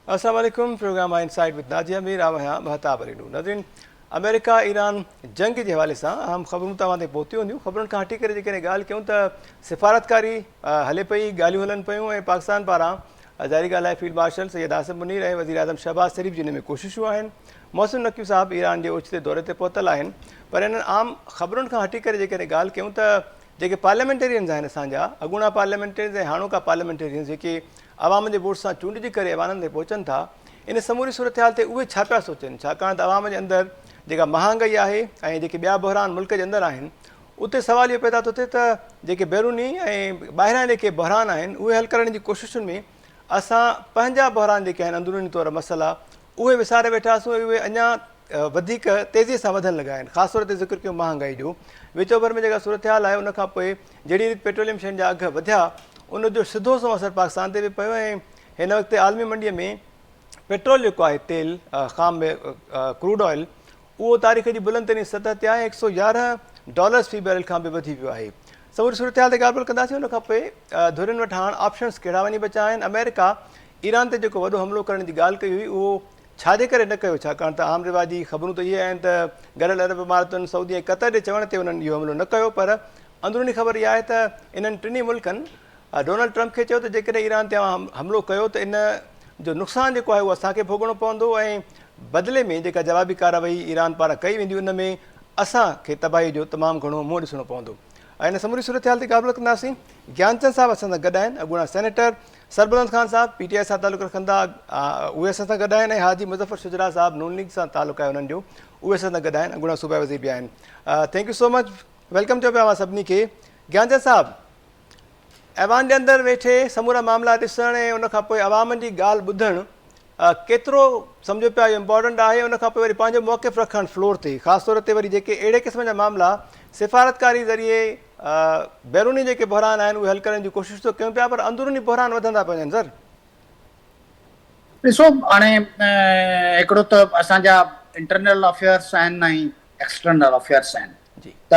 अस्सलाम वालेकुम। प्रोग्राम आहे इनसाइड विद नाजिया मीर। आहियां महताब अली नूर। नाज़रीन, अमेरिका ईरान जंग जे हवाले सां अहम ख़बरूं तव्हां ते पहुतियूं हूंदियूं। ख़बरुनि खां हटी करे जेकॾहिं ॻाल्हि कयूं त सिफ़ारतकारी हले पई, ॻाल्हियूं हलनि पियूं ऐं पाकिस्तान पारां ज़ाहिरी ॻाल्हि आहे फील्ड मार्शल सैयद आसिम मुनीर ऐं वज़ीर आज़म शहबाज़ शरीफ़ जिन में कोशिशूं आहिनि। मोहसिन नक़वी साहब ईरान जे ओचिते दौरे ते पहुतल आहिनि। पर इन्हनि आम ख़बरुनि खां हटी करे जेकॾहिं ॻाल्हि कयूं त जेके पार्लियामेंटेरियन्स आहिनि असांजा अॻूणा पार्लियामेंटेरियन्स ऐं हाणोका पार्लियामेंटेरियन्स जेके अवाम जे वोट सां चूंडिजी करे ऐवाननि ते पहुचनि था, इन समूरी सूरत हाल ते उहे छा पिया सोचनि? छाकाणि त अवाम जे अंदरि जेका महांगाई आहे ऐं जेके ॿिया बहरान मुल्क जे अंदरि आहिनि, उते सवाल इहो पैदा थो थिए त जेके बैरूनी ऐं ॿाहिरां जेके बहरान आहिनि उहे हल करण जी कोशिशुनि में असां पंहिंजा बहरान जेके आहिनि अंदरूनी तौर मसइला उहे विसारे वेठासीं ऐं उहे अञा वधीक तेज़ीअ सां वधणु लॻा आहिनि। ख़ासि तौर ते ज़िक्र कयूं महांगाई जो, विचो भर में जेका सूरत हाल आहे उनखां पोइ जहिड़ी रीति पेट्रोलियम शयुनि जा अघु वधिया उनजो सिधो सो असरु पाकिस्तान ते बि पियो ऐं हिन वक़्तु आलमी मंडीअ में पेट्रोल जेको आहे तेल ख़ाम क्रूड ऑयल उहो तारीख़ जी बुलंद तरीन सतह ते आहे $111 फ़ी बैरल खां बि वधी वियो आहे। समूरी सूरत हाल ते ॻाल्हि ॿोल कंदासीं। उनखां पोइ धुरियुनि वटि हाणे ऑप्शन्स कहिड़ा वञी बचा आहिनि। अमेरिका ईरान ते जेको वॾो हमिलो करण जी ॻाल्हि कई हुई उहो छाजे करे न कयो? छाकाणि त आम रिवाजी ख़बरूं त इहे आहिनि त गॾियल अरब इमारतुनि सऊदी ऐं क़तर जे चवण ते उन्हनि इहो हमिलो न कयो, पर अंदरूनी ख़बर इहा आहे त इन्हनि टिनी मुल्कनि डोनाल्ड ट्रम्प खे चयो त जेकॾहिं ईरान ते हमिलो कयो त इन जो नुक़सानु जेको आहे उहो असांखे भोगणो पवंदो ऐं बदिले में जेका जवाबी कार्रवाई ईरान पारां कई वेंदी उन में असांखे तबाही जो तमामु घणो मुंहुं ॾिसणो पवंदो। ऐं इन समूरी सूरत हाल ते ॻाल्हि कंदासीं। ज्ञानचंद साहब असां सां गॾु आहिनि, अॻूणा सेनेटर। सरबलंद ख़ान साहब PTI सां तालुक़ु रखंदा, उहे असां सां गॾु आहिनि। ऐं हाजी मुज़फ़र शुजरा साहब नून लीग सां तालुक़ु आहे उन्हनि जो, उहे असां सां गॾु आहिनि, अॻूणा सूबाई वज़ीर बि आहिनि। Thank you so much, welcome चयो पिया मां सभिनी खे। ज्ञानचंद साहब, ऐवान जे अंदरि वेठे समूरा मामला ॾिसण ऐं उनखां पोइ अवामनि जी ॻाल्हि ॿुधणु केतिरो सम्झो पिया इहो इम्पॉर्टेंट आहे? उनखां पोइ वरी पंहिंजो मौक़िफ़ रखणु फ्लोर ते, ख़ासि तौर ते वरी जेके अहिड़े क़िस्म जा मामला सिफ़ारतकारी ज़रिए बैरूनी जेके बहरान आहिनि उहे हल करण जी कोशिशि थो कयूं पिया, पर अंदरूनी बहरान वधंदा पिया वञनि। सर ॾिसो, हाणे हिकिड़ो त असांजा इंटरनल अफेयर्स आहिनि ऐं एक्सटर्नल अफेयर्स आहिनि, त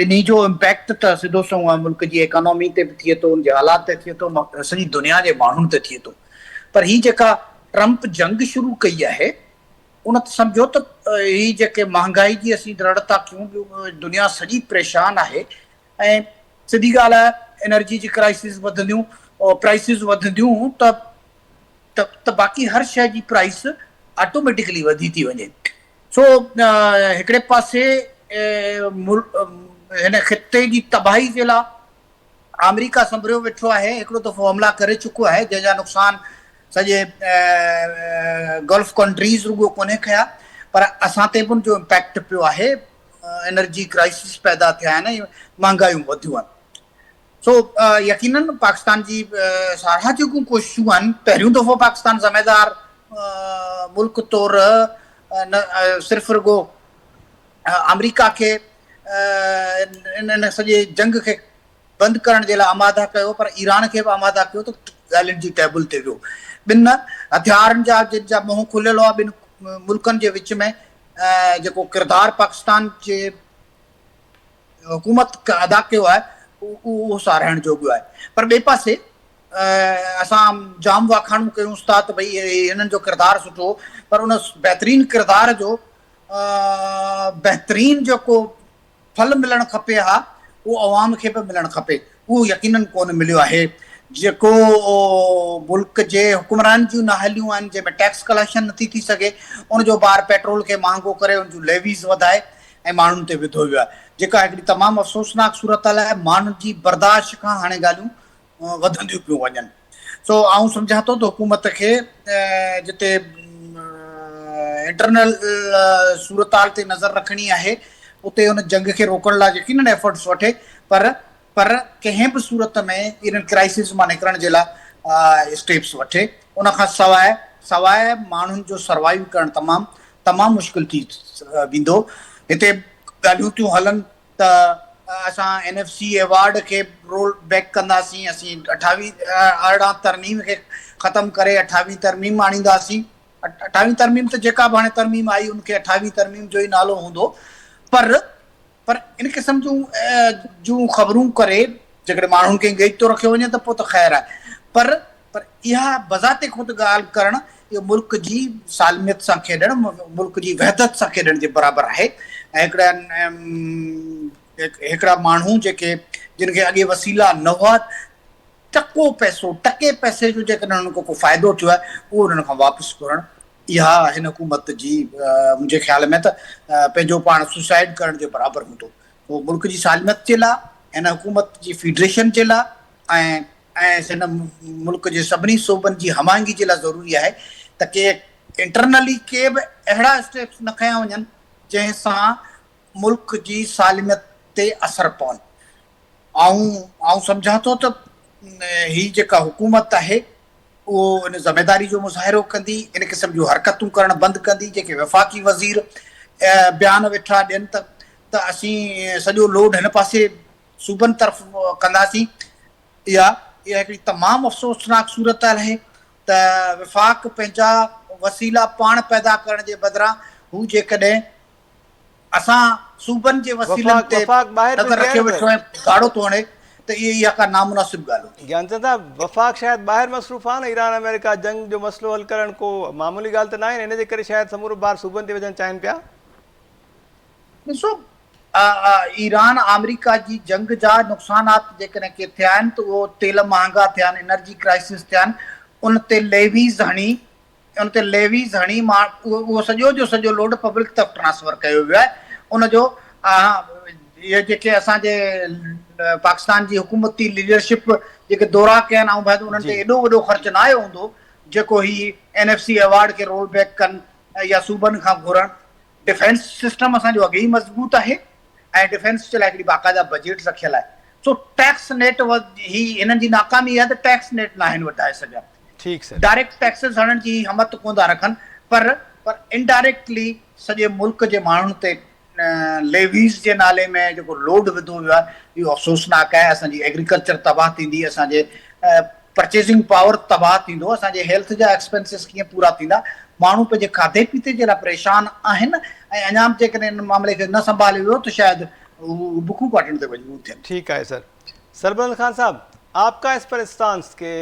ॿिन्ही जो इम्पैक्ट त सिधो संओं मुल्क जी इकोनॉमी ते बि थिए थो, उनजे हालात ते थिए थो, सॼी दुनिया जे माण्हुनि ते थिए थो। पर ही जेका ट्रम्प जंग शुरू कई आहे उन सम्झो त ही जेके महांगाई जी असीं रड़ था कयूं, दुनिया सॼी परेशान आहे ऐं सिधी ॻाल्हि आहे एनर्जी जी क्राइसिस वधंदियूं, प्राइसिस वधंदियूं त बाक़ी हर शइ जी प्राइस ऑटोमेटिकली वधी थी वञे। सो हिकिड़े पासे हिन ख़िते जी तबाही जे लाइ अमेरिका संभरियो वेठो आहे, हिकिड़ो दफ़ो हमला करे चुको आहे जंहिंजा नुक़सान सॼे गल्फ कंट्रीज़ रुगो कोन्हे कया, पर असां ते बि उनजो इम्पैक्ट पियो आहे। एनर्जी क्राइसिस पैदा थिया आहिनि ऐं महांगायूं वधियूं आहिनि। सो यकीनन पाकिस्तान जी सारा जेकियूं कोशिशूं आहिनि, पहिरियों दफ़ो पाकिस्तान ज़मेदार मुल्क तौरु सिर्फ़ु रुगो अमेरिका खे इन सॼे जंग खे बंदि करण जे लाइ आमादा कयो, पर ईरान खे बि आमादा कयो त ॻाल्हियुनि जी टेबल ते वियो। ॿिनि हथियारनि जा जिन मुंहुं खुलियल आहे ॿिनि मुल्कनि जे विच में, जेको किरदारु पाकिस्तान जे हुकूमत अदा कयो आहे उहो साराहण जोॻो आहे। पर ॿिए पासे असां जाम वाखाणूं कयूं था त भई हिननि जो किरदारु सुठो, पर उन बहितरीन किरदार जो बहितरीन जेको फल मिलणु खपे हा उहो अवाम खे बि मिलणु खपे, उहो यकीनन कोन मिलियो आहे। जेको मुल्क जे हुकुमरान जूं नाहलियूं आहिनि जंहिंमें टैक्स कलेक्शन नथी थी सघे, उनजो ॿार पेट्रोल खे महांगो करे उन जूं लेवीज़ वधाए ऐं माण्हुनि ते विधो वियो आहे, जेका हिकिड़ी तमामु अफ़सोसनाक सूरत हाल आहे। माण्हुनि जी बर्दाश्त खां हाणे ॻाल्हियूं वधंदियूं पियूं वञनि। सो आउं सम्झां थो त हुकूमत खे जिते इंटरनल सूरत हाल ते नज़र रखणी आहे उते उन जंग खे रोकण लाइ यकीनन एफर्ट्स वठे, पर कंहिं बि सूरत में इन्हनि क्राइसिस मां निकिरण जे लाइ स्टेप्स वठे। उनखां सवाइ माण्हुनि जो सर्वाइव करणु तमामु मुश्किल थी वेंदो। हिते ॻाल्हियूं थियूं हलनि त असां NFC अवॉर्ड खे रोल बैक कंदासीं, असीं 18 तरमीम खे ख़तमु करे 28 तरमीम आणींदासीं। 28 तरमीम त जेका बि हाणे तरमीम आई उनखे 28 तरमीम जो ई नालो हूंदो, पर इन क़िस्म जूं ख़बरूं करे जेकॾहिं माण्हुनि खे इंगेज थो रखियो वञे त पोइ त ख़ैरु आहे। पर पर इहा बज़ाते ख़ुदि ॻाल्हि करणु इहो मुल्क जी सालमियत सां खेॾणु, मुल्क जी वहदत सां खेॾण जे बराबरि आहे। ऐं हिकिड़ा माण्हू जेके जिन खे अॻे वसीला न हुआ, टके पैसे जो जेकॾहिं हुननि को फ़ाइदो थियो आहे उहो हुननि खां वापसि करणु, इहा हिन हुकूमत जी मुंहिंजे ख़्याल में त पंहिंजो पाण सुसाइड करण जे बराबरि हूंदो। उहो मुल्क जी सालमियत जे लाइ, हिन हुकूमत जी फेडरेशन जे लाइ ऐं हिन मुल्क जे सभिनी सूबनि जी हमायंगी जे लाइ ज़रूरी आहे त के इंटरनली के बि अहिड़ा स्टेप्स न खयां वञनि जंहिंसां मुल्क जी सालमियत ते असरु पवनि। आऊं सम्झां थो त ही जेका हुकूमत आहे उहो इन ज़िमेदारी जो मुज़ाहिरो कंदी, इन क़िस्म जूं हरकतूं करणु बंदि कंदी। जेके वफ़ाक़ी वज़ीर बयान वेठा ॾियनि त असीं सॼो लोड हिन पासे सूबनि तरफ़ कंदासीं, इहा हिकिड़ी तमामु अफ़सोसनाक सूरत आहे त वफ़ाक़ पंहिंजा वसीला पाण पैदा करण जे बदिरां हू जेकॾहिं असां सूबनि जे वसीलनि ते नज़र रखे वेठो ऐं गाड़ो थो हणे त इहा का नामुनासिब ॻाल्हि हूंदी। ज्ञानचंद साहब, वफ़ाक़ शायदि ॿाहिरि मसरूफ़ आहे न, ईरान अमेरिका जंग जो मसइलो हल करणु को मामूली ॻाल्हि त न आहे, हिन जे करे शायदि समूरो बार सूबनि ते विझणु चाहिनि पिया। ॾिसो, ईरान अमेरिका जी जंग जा नुक़सानात जेकॾहिं के थिया आहिनि त उहो तेल महांगा थिया आहिनि, एनर्जी क्राइसिस थिया आहिनि, उन ते लेवीज़ हणी उहो सॼो जो सॼो लोड पब्लिक तरफ़ ट्रांसफर कयो वियो आहे। उनजो इहे जेके असांजे पाकिस्तान जी हुकूमती लीडरशिप जेके दौरा कया आहिनि, ऐं भाई उन्हनि ते एॾो वॾो ख़र्चु न आयो हूंदो जेको ही NFC अवार्ड खे रोल बैक कनि या सूबनि खां घुरनि। डिफेंस सिस्टम असांजो अॻे ई मज़बूत आहे ऐं डिफेंस जे लाइ हिकिड़ी बाक़ाइदा बजट रखियल आहे। सो टैक्स नेट ही हिननि जी नाकामी आहे त टैक्स नेट न आहिनि वधाए सघिया। ठीकु सर, डायरेक्ट टैक्सिस हणण जी हिमत कोन था रखनि, पर इनडायरेक्टली सॼे मुल्क जे माण्हुनि ते लेवीज़ जे नाले में जेको लोड विधो वियो आहे इहो अफ़सोसनाक आहे। असांजी एग्रीकल्चर तबाह थींदी, असांजे परचेसिंग पावर तबाह थींदो, असांजे हेल्थ जा एक्सपेंसिस कीअं पूरा थींदा, माण्हू पंहिंजे खाधे पीते जे लाइ परेशान आहिनि ऐं अञा जेकॾहिं हिन मामले खे न संभालियो वियो त शायदि हू बुखूं काटण ते मजबूर थियनि। ठीक है सर। सरबलंद खान साहब, आपका इस पर स्टांस के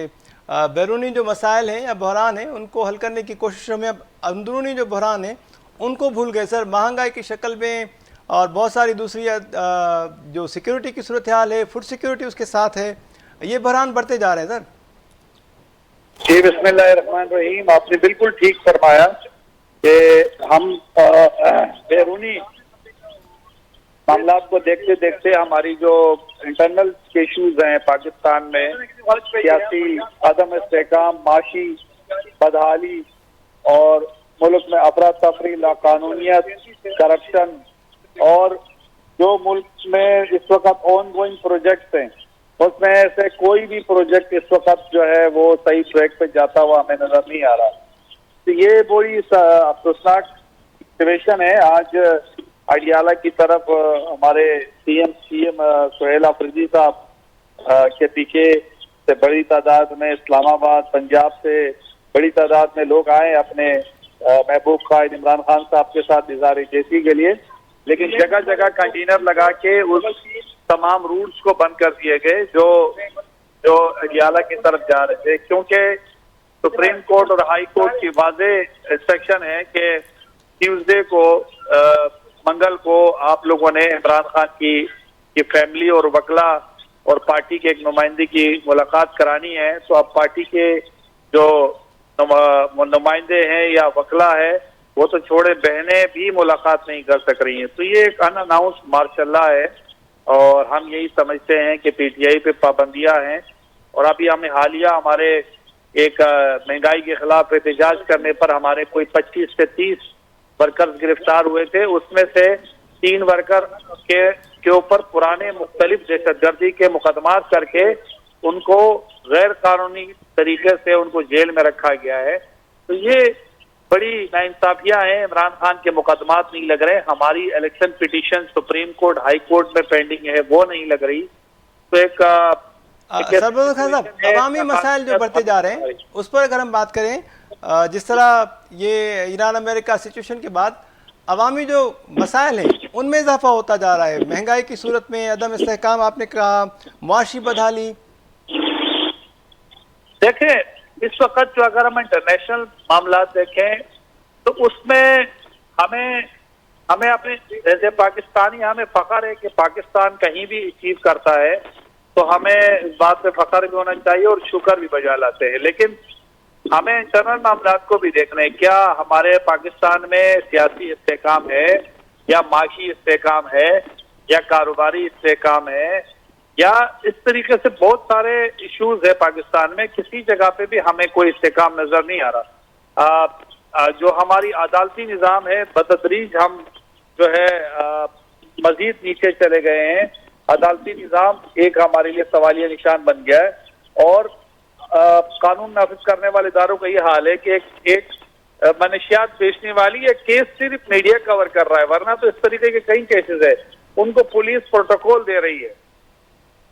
बैरूनी जो मसाइल हैं या बहरान हैं उनको हल करने की कोशिशों में अब अंदरूनी जो बहरान है उनको भूल गए सर, महंगाई की शक्ल में और बहुत सारी दूसरी जो सिक्योरिटी की सूरत हाल है, फूड सिक्योरिटी उसके साथ है, ये बहरान बढ़ते जा रहे हैं सर। जी बिस्मिल्लाहिर्रहमानिर्रहीम, आपने बिल्कुल ठीक फरमाया कि हम बैरूनी मामलात को देखते देखते हमारी जो इंटरनल इश्यूज हैं पाकिस्तान में, सियासी अदम इस्तेहकाम, माशी बदहाली और मुल्क में अफरा तफरी, लाकानूनियत, करप्शन और जो मुल्क में इस वक्त ऑन गोइंग प्रोजेक्ट्स हैं उसमें से कोई भी प्रोजेक्ट इस वक्त जो है वो सही ट्रैक पे जाता हुआ हमें नजर नहीं आ रहा। तो ये बड़ी अफसोसनाक सिचुएशन है। आज अडियाला की तरफ हमारे सीएम सुहेल अफरीदी साहब के पीछे से बड़ी तादाद में, इस्लामाबाद पंजाब से बड़ी तादाद में लोग आए अपने महबूब कायद इमरान खान साहब के साथ इज़हार-ए-जैसी के लिए, लेकिन जगह जगह कंटेनर लगा के उस तमाम रूट्स को बंद कर दिए गए जो अडियाला की तरफ जा रहे थे, क्योंकि सुप्रीम कोर्ट और हाई कोर्ट की वाज़ेह इंस्ट्रक्शन है कि ट्यूसडे को मंगल को आप लोगों ने इमरान खान की फैमिली और वकला और पार्टी के एक नुमाइंदे की मुलाकात करानी है। तो अब पार्टी के जो नुमाइंदे हैं या वकला है वो तो छोड़े, बहनें भी मुलाकात नहीं कर सक रही हैं। तो ये एक अनअनाउंस मार्शल्ला है और हम यही समझते हैं कि PTI पे पाबंदियां हैं। और अभी हमें हालिया हमारे एक महंगाई के खिलाफ एहतजाज करने पर हमारे कोई 25 से 30 वर्कर्स गिरफ्तार हुए थे, उसमें से 3 वर्कर के ऊपर पुराने मुख्तलिफ दहशतगर्दी के मुकदमात करके उनको गैर कानूनी तरीके से उनको जेल में रखा गया है। तो ये बड़ी नाइंसाफियां हैं, इमरान खान के मुकदमात नहीं लग रहे, हमारी election petition supreme court high court में पेंडिंग है वो नहीं लग रही। तो एक सरबलंद खान साहब, अवामी मसाइल जो बढ़ते जा रहे हैं उस पर अगर हम बात करें, जिस तरह ये ईरान अमेरिका सिचुएशन के बाद अवामी जो मसाइल हैं उनमें इजाफा होता जा रहा है, महंगाई की सूरत में, अदम इस्तेहकाम आपने कहा, मुआशी बदहाली। देखें اس وقت جو اگر ہم انٹرنیشنل معاملات دیکھیں تو اس میں ہمیں اپنے جیسے پاکستانی ہمیں فخر ہے کہ پاکستان کہیں بھی اچیو کرتا ہے تو ہمیں اس بات پہ فخر بھی ہونا چاہیے اور شکر بھی بجا لاتے ہیں، لیکن ہمیں انٹرنل معاملات کو بھی دیکھنا ہے. کیا ہمارے پاکستان میں سیاسی استحکام ہے یا معاشی استحکام ہے یا کاروباری استحکام ہے یا اس طریقے سے بہت سارے ایشوز ہے پاکستان میں. کسی جگہ پہ بھی ہمیں کوئی استحکام نظر نہیں آ رہا. جو ہماری عدالتی نظام ہے بتدریج ہم جو ہے مزید نیچے چلے گئے ہیں. عدالتی نظام ایک ہمارے لیے سوالیہ نشان بن گیا ہے اور قانون نافذ کرنے والے اداروں کا یہ حال ہے کہ ایک منشیات بیچنے والی ایک کیس صرف میڈیا کور کر رہا ہے، ورنہ تو اس طریقے کے کئی کیسز ہیں ان کو پولیس پروٹوکول دے رہی ہے.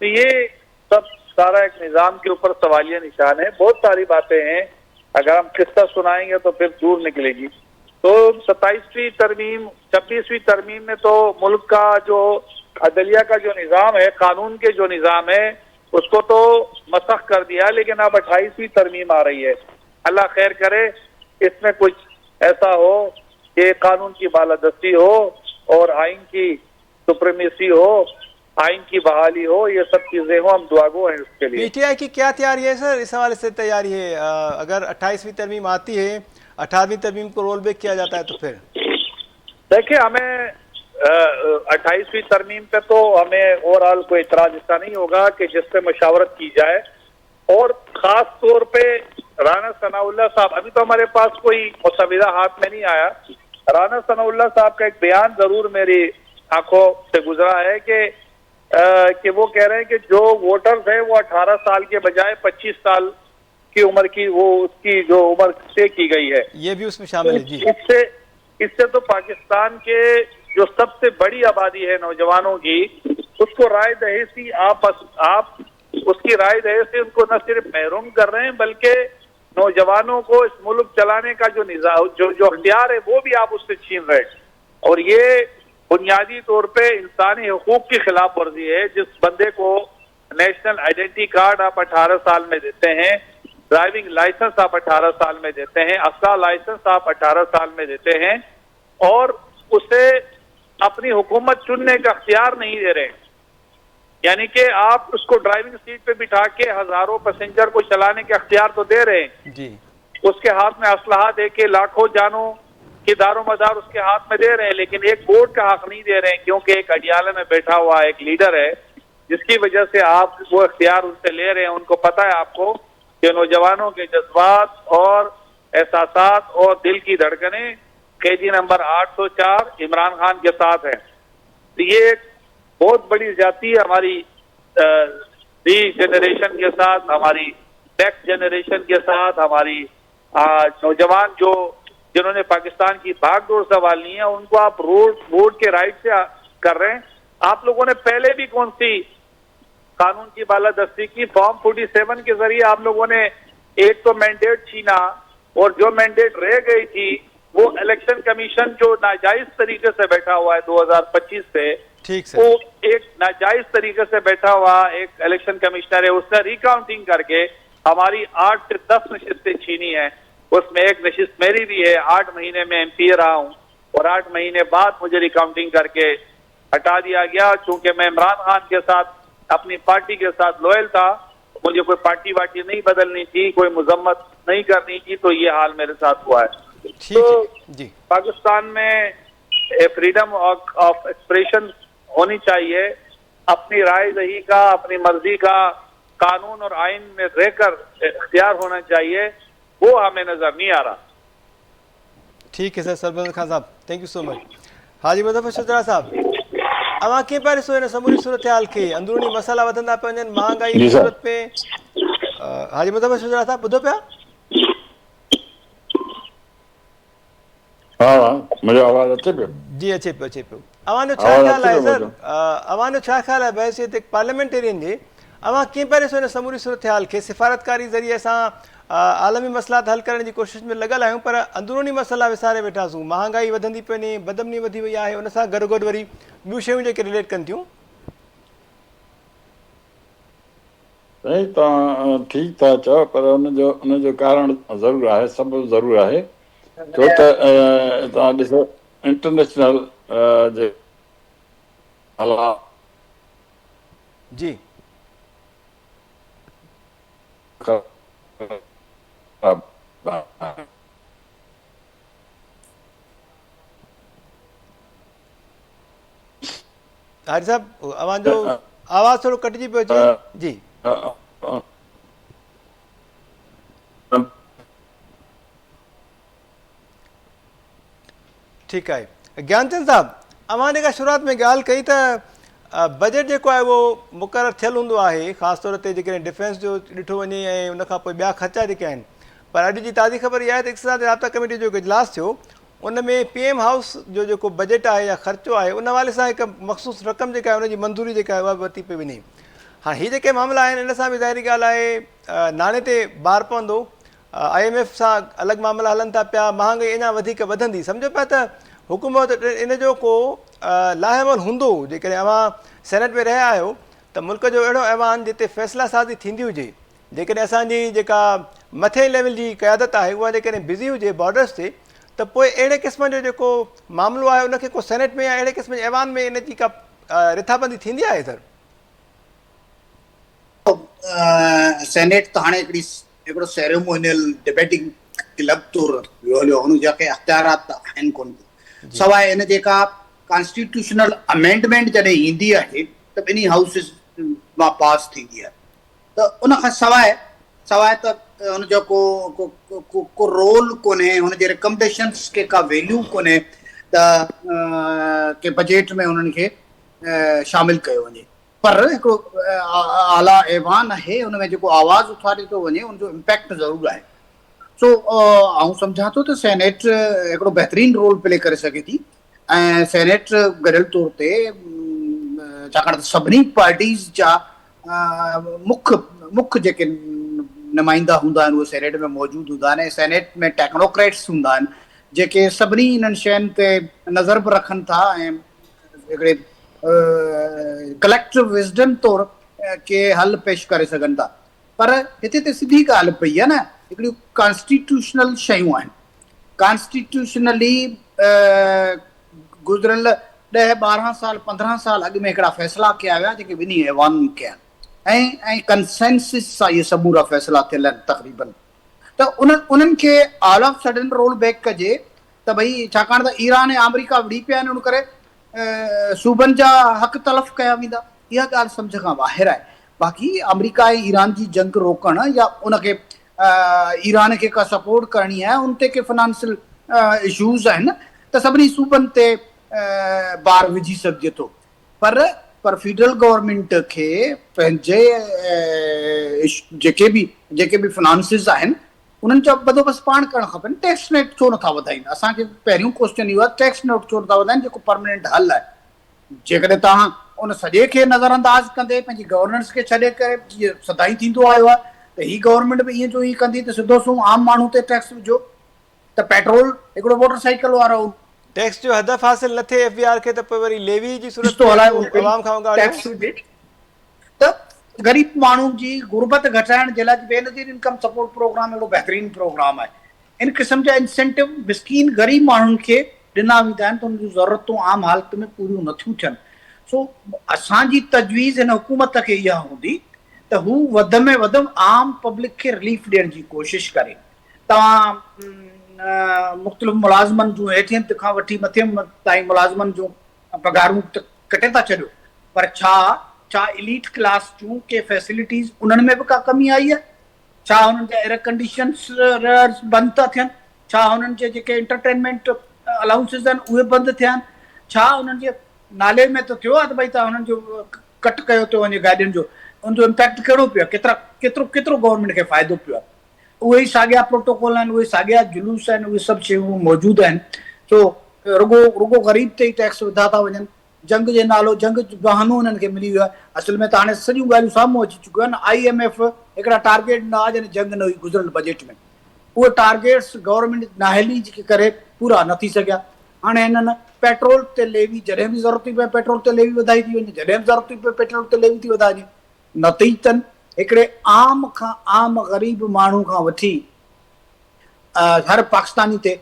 تو یہ سب سارا ایک نظام کے اوپر سوالیہ نشان ہے. بہت ساری باتیں ہیں، اگر ہم قصہ سنائیں گے تو پھر دور نکلے گی. تو 27ویں ترمیم 26ویں ترمیم میں تو ملک کا جو عدلیہ کا جو نظام ہے، قانون کے جو نظام ہے، اس کو تو مسخ کر دیا، لیکن اب 28ویں ترمیم آ رہی ہے. اللہ خیر کرے اس میں کچھ ایسا ہو کہ قانون کی بالادستی ہو اور آئین کی سپریمیسی ہو، آئین کی بحالی ہو، یہ سب چیزیں ہوں. ہم دعا گو ہیں اس کے لیے. پی ٹی آئی کی کیا تیاری ہے سر اس حوالے سے؟ تیاری ہے اگر 28ویں ترمیم آتی ہے، 18ویں ترمیم کو رول بیک کیا جاتا ہے تو پھر دیکھیں ہمیں 28ویں ترمیم پہ تو ہمیں اوور آل کوئی اعتراض اس کا نہیں ہوگا کہ جس پہ مشاورت کی جائے، اور خاص طور پہ رانا ثناء اللہ صاحب، ابھی تو ہمارے پاس کوئی مسودہ ہاتھ میں نہیں آیا. رانا ثناء اللہ صاحب کا ایک بیان ضرور میری آنکھوں سے گزرا ہے کہ وہ کہہ رہے ہیں کہ جو ووٹرز ہیں وہ 18 سال کے بجائے 25 سال کی عمر کی وہ اس کی جو عمر طے کی گئی ہے، یہ بھی اس میں شامل ہے. جی اس سے تو پاکستان کے جو سب سے بڑی آبادی ہے نوجوانوں کی، اس کو رائے دہی آپ اس کی رائے دہی سے ان کو نہ صرف محروم کر رہے ہیں بلکہ نوجوانوں کو اس ملک چلانے کا جو نظام جو اختیار ہے وہ بھی آپ اس سے چھین رہے ہیں. اور یہ بنیادی طور پہ انسانی حقوق کی خلاف ورزی ہے. جس بندے کو نیشنل آئیڈینٹی کارڈ آپ 18 سال میں دیتے ہیں، ڈرائیونگ لائسنس آپ 18 سال میں دیتے ہیں، اسلحہ لائسنس آپ 18 سال میں دیتے ہیں، اور اسے اپنی حکومت چننے کا اختیار نہیں دے رہے. یعنی کہ آپ اس کو ڈرائیونگ سیٹ پہ بٹھا کے ہزاروں پیسنجر کو چلانے کے اختیار تو دے رہے ہیں، جی اس کے ہاتھ میں اسلحہ دے کے لاکھوں جانوں کی دار و مدار اس کے ہاتھ میں دے رہے ہیں، لیکن ایک ووٹ کا حق نہیں دے رہے ہیں، کیونکہ ایک اڈیالے میں بیٹھا ہوا ایک لیڈر ہے جس کی وجہ سے آپ وہ اختیار ان سے لے رہے ہیں. ان کو پتہ ہے آپ کو کہ نوجوانوں کے جذبات اور احساسات اور دل کی دھڑکنیں قیدی نمبر 804 عمران خان کے ساتھ ہیں. تو یہ ایک بہت بڑی زیادتی ہے ہماری دی جنریشن کے ساتھ، ہماری نیکسٹ جنریشن کے ساتھ. ہماری نوجوان جنہوں نے پاکستان کی بھاگ دوڑ سنبھالنی ہے، ان کو آپ ووٹ کے رائٹ سے کر رہے ہیں. آپ لوگوں نے پہلے بھی کون سی قانون کی بالادستی کی؟ فارم 47 کے ذریعے آپ لوگوں نے ایک تو مینڈیٹ چھینا، اور جو مینڈیٹ رہ گئی تھی وہ الیکشن کمیشن جو ناجائز طریقے سے بیٹھا ہوا ہے 2025 سے، ٹھیک سے وہ ایک ناجائز طریقے سے بیٹھا ہوا ایک الیکشن کمشنر ہے، اس نے ریکاؤنٹنگ کر کے ہماری 8 سے 10 نشستیں چھینی ہیں. اس میں ایک نشست میری بھی ہے. 8 مہینے میں ایم پی رہا ہوں اور 8 مہینے بعد مجھے ریکاؤنٹنگ کر کے ہٹا دیا گیا. چونکہ میں عمران خان کے ساتھ اپنی پارٹی کے ساتھ لوئل تھا، مجھے کوئی پارٹی واٹی نہیں بدلنی تھی، کوئی مذمت نہیں کرنی تھی، تو یہ حال میرے ساتھ ہوا ہے. تو جی پاکستان میں فریڈم آف ایکسپریشن ہونی چاہیے. اپنی رائے دہی کا، اپنی مرضی کا قانون اور آئین میں رہ کر اختیار ہونا چاہیے، وہ ہمیں نظر نہیں آ رہا. ٹھیک ہے سر. سربراہ خان صاحب تھینک یو سو مچ. حاجی مظفر شجرا صاحب، اواں کے پارے سو سموری صورتحال کے اندرونی مسئلہ ودندا پہ مہنگائی کی صورت پہ حاجی مظفر شجرا صاحب ॿुधो पिया؟ ہاں مجھے آواز اچھے پہ؟ جی اچھے پہ. اوان جو چھا خیال ہے سر؟ اوان جو چھا خیال ہے بحیثیت ایک پارلیمنٹیرین جی؟ اوان کیں پہرے سو سموری صورتحال کے سفارتکاری ذریعے ساں عالمی مسئلات حل کرنے کی کوشش میں لگل آहियूं، پر اندرونی مسئلہ وسارے वेठा हूं. महांगाई वधंदी पई वञे, बदमनी वधी वई आहे, उन सां गॾोगॾु वरी ॿियूं शयूं जेके रिलेट कनि थियूं. साईं तव्हां ठीकु था चओ, पर उनजो कारण ज़रूरु आहे, सबबु ज़रूरु आहे। छो त तव्हां ॾिसो इंटरनेशनल जे हालात जी हाजी साहब अवांजो आवाज़ थोरो कटिजी पियो अचे। जी ठीकु आहे। ज्ञानचंद साहब, अवां जेका शुरूआत में ॻाल्हि कई त बजट जेको आहे उहो मुक़ररु थियलु हूंदो आहे, ख़ासि तौर ते जेकॾहिं डिफेंस जो ॾिठो वञे ऐं उनखां पोइ ॿिया ख़र्चा जेके आहिनि। पर अॼु जी ताज़ी ख़बर इहा आहे त इक़्तिसादी राब्ता कमेटी जो हिकु इजलास थियो, उन में PM हाउस जो जेको बजट आहे या ख़र्चो आहे उन हवाले सां हिकु मख़सूस रक़म जेका आहे उनजी मंज़ूरी जेका आहे उहा बि वरिती पई वञे। हाणे हीअ जेके मामला आहिनि इन सां बि ज़ाहिरी ॻाल्हि आहे नाणे ते भार पवंदो। IMF सां अलॻि मामला हलनि था पिया, महांगाई अञा वधीक वधंदी। सम्झो पिया त हुकूमत इन जो को लाहेमल हूंदो जेकॾहिं अवां सेनेट में रहिया आहियो त मुल्क जो अहिड़ो ऐवान जिते फ़ैसिला साज़ी थींदी हुजे, जेकॾहिं असांजी जेका मथे लेवल जी क़यादत आहे उहा जेकॾहिं बिज़ी हुजे बॉर्डर्स ते, त पोइ अहिड़े क़िस्म जो जेको मामिलो आहे उनखे को सेनेट में या अहिड़े क़िस्म जे ऐवान में इन जी का रिथाबंदी थींदी आहे सर? सेनेट त हाणे हिकिड़ो सेरेमोनियल डिबेटिंग क्लब तौरु वियो हलियो, हुन जा के अख़्तियारात त आहिनि कोन, सवाइ इन जेका कॉन्स्टिट्यूशनल अमेंडमेंट जॾहिं ईंदी आहे त ॿिन्ही हाउसिस मां पास थींदी आहे। त उन खां सवाइ त हुनजो को रोल कोन्हे, हुनजे रिकमेंडेशन्स के का वैल्यू कोन्हे त के बजट में उन्हनि खे शामिल कयो वञे। पर हिकिड़ो आला ऐवान आहे, हुन में जेको आवाज़ उथारे थो वञे उनजो इम्पैक्ट ज़रूरु आहे। सो आउं सम्झां थो त सेनेट हिकिड़ो बहितरीनु रोल प्ले करे सघे थी ऐं सेनेट गॾियल तौर ते छाकाणि त सभिनी पार्टीज़ जा मुख्य जेके नुमाइंदा हूंदा आहिनि उहे सेनेट में मौजूदु हूंदा आहिनि ऐं सेनेट में टेक्नोक्रेट्स हूंदा आहिनि जेके सभिनी इन्हनि शयुनि ते नज़र बि रखनि था ऐं हिकिड़े कलेक्टिव विज़डम तौरु के हल पेश करे सघनि था। पर हिते त सिधी ॻाल्हि पई आहे न, हिकिड़ियूं कॉन्स्टिट्यूशनल शयूं आहिनि। कॉन्स्टिट्यूशनली गुज़िरियल 10-12 साल 15 साल अॻु में हिकिड़ा फ़ैसिला कया विया जेके ॿिन्ही ऐवान कया ऐं कंसेंसिस सां इहे समूरा फ़ैसिला थियल आहिनि तक़रीबन। त उन्हनि खे all of sudden roll back कजे त भई छाकाणि त ईरान ऐं अमेरिका विड़ी पिया आहिनि, उन करे सूबनि जा हक़ तलफ़ कया वेंदा। इहा ॻाल्हि सम्झ खां ॿाहिरि आहे। बाक़ी अमेरिका ऐं ईरान जी जंग रोकणु या उनखे ईरान खे का सपोर्ट करणी आहे, उन ते के फिनांशियल इशूज़ आहिनि त सभिनी सूबनि ते बार विझी सघिजे थो। पर फेडरल गवर्नमेंट खे पंहिंजे जेके बि फिनांसिस आहिनि उन्हनि जा बंदोबस्तु पाण करणु खपनि। टैक्स नेट छो नथा वधाइनि? असांखे पहिरियों क्वेश्चन इहो आहे, टैक्स नेट छो नथा वधाइनि जेको परमानेंट हल आहे। जेकॾहिं तव्हां उन सॼे खे नज़रअंदाज़ कंदे पंहिंजी गवर्नेंस खे छॾे करे जीअं सदाई थींदो आयो आहे त ही गवर्नमेंट बि ईअं जो ई कंदी त सिधो सूं आम माण्हू ते टैक्स विझो। त पेट्रोल हिकिड़ो मोटरसाइकिल वारो टैक्स जो हदफ़ हासिल न थिए FBR खे त पोइ वरी लेवी जी सूरत त ग़रीब माण्हू जी गुरबत घटाइण जे लाइ बेनज़ीर इनकम सपोर्ट प्रोग्राम हिकिड़ो बहितरीनु प्रोग्राम आहे। इन क़िस्म जा इंसेंटिव मिसकीन ग़रीब माण्हुनि खे ॾिना वेंदा आहिनि त उन जूं ज़रूरतूं आम हालत में पूरियूं नथियूं थियनि। सो असांजी तजवीज़ हिन हुकूमत खे इहा हूंदी त हू वधि में वधि आम पब्लिक खे रिलीफ ॾियण जी कोशिशि करे। तव्हां मुख़्तलिफ़ मुलाज़िमनि जूं हेठियन खां वठी मथे ताईं मुलाज़िमनि जूं पघारूं कटे था छॾियो, पर छा एलीट क्लास जूं के फैसिलिटीज़ उन्हनि में बि का कमी आई आहे? छा हुननि जा एयर कंडीशनर्स बंदि था थियनि? छा हुननि जे जेके एंटरटेनमेंट अलाउंसिस आहिनि उहे बंदि थिया आहिनि? छा हुननि जे नाले में त थियो आहे त भई तव्हां हुननि जो कट कयो थो वञे गाॾियुनि जो, उनजो इम्पैक्ट कहिड़ो पियो आहे? केतिरो गवर्नमेंट खे फ़ाइदो पियो आहे? उहे ई साॻिया प्रोटोकॉल आहिनि, उहे साॻिया जुलूस आहिनि, उहे सभु शयूं मौजूदु आहिनि। सो रुगो ग़रीब ते ई टैक्स विधा था वञनि। जंग जे नालो जंग जो बहानो हुननि खे मिली वियो आहे। असल में त हाणे सॼियूं ॻाल्हियूं साम्हूं अची चुकियूं आहिनि। IMF हिकिड़ा टारगेट ॾिना जॾहिं जंग न हुई गुज़िरियल बजट में, उहे टारगेट्स गवर्नमेंट नाहेली जे करे पूरा न थी सघिया। हाणे हिननि पेट्रोल ते लेवी जॾहिं बि ज़रूरत थी पए पेट्रोल ते लेवी वधाई थी वञे, जॾहिं बि ज़रूरत थी पए पेट्रोल ते लेवी थी वधाइजे, न थी अचनि। हिकिड़े आम खां आम ग़रीब माण्हू खां वठी हर पाकिस्तानी ते